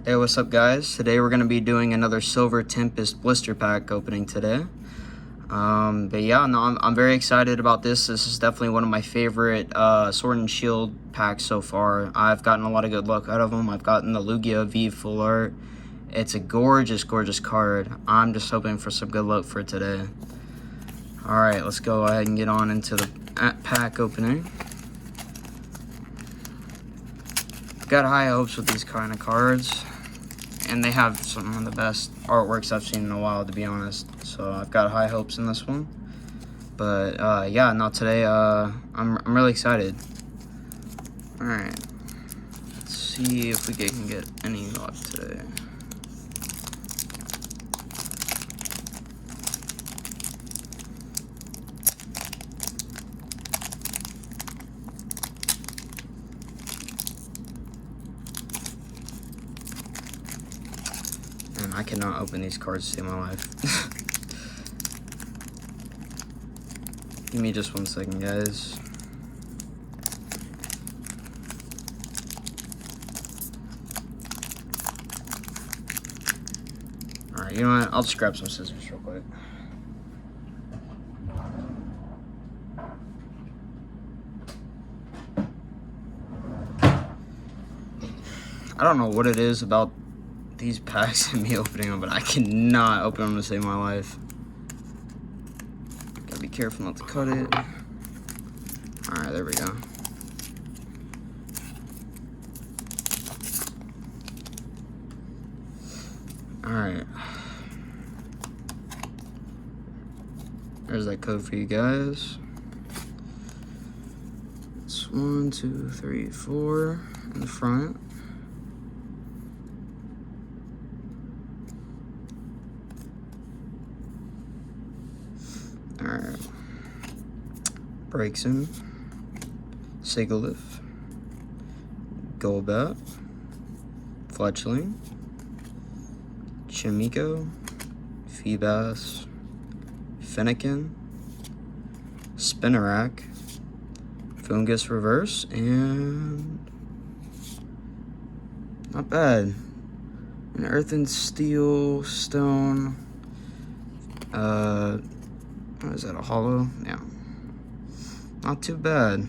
Hey, what's up guys? Today we're going to be doing another Silver Tempest blister pack opening today. But yeah, no, I'm very excited about this. This is definitely one of my favorite Sword and Shield packs so far. I've gotten a lot of good luck out of them. I've gotten the Lugia V full art. It's a gorgeous, gorgeous card. I'm just hoping for some good luck for today. Alright, let's go ahead and get on into the pack opening. Got high hopes with these kind of cards. And they have some of the best artworks I've seen in a while, to be honest. So I've got high hopes in this one. But yeah, no, today I'm really excited. All right, let's see if we can get any luck today. And I cannot open these cards to save my life. Give me just 1 second, guys. Alright, you know what? I'll just grab some scissors real quick. I don't know what it is about these packs and me opening them, but I cannot open them to save my life. Gotta be careful not to cut it. Alright, there we go. Alright. There's that code for you guys. It's 1, 2, 3, 4 in the front. Alright. Breakson, Sigalith, Golbat, Fletchling, Chimiko, Feebas, Fennekin, Spinarak, Fungus Reverse, and not bad. An Earth and Steel Stone. What is that, a hollow? Yeah. Not too bad.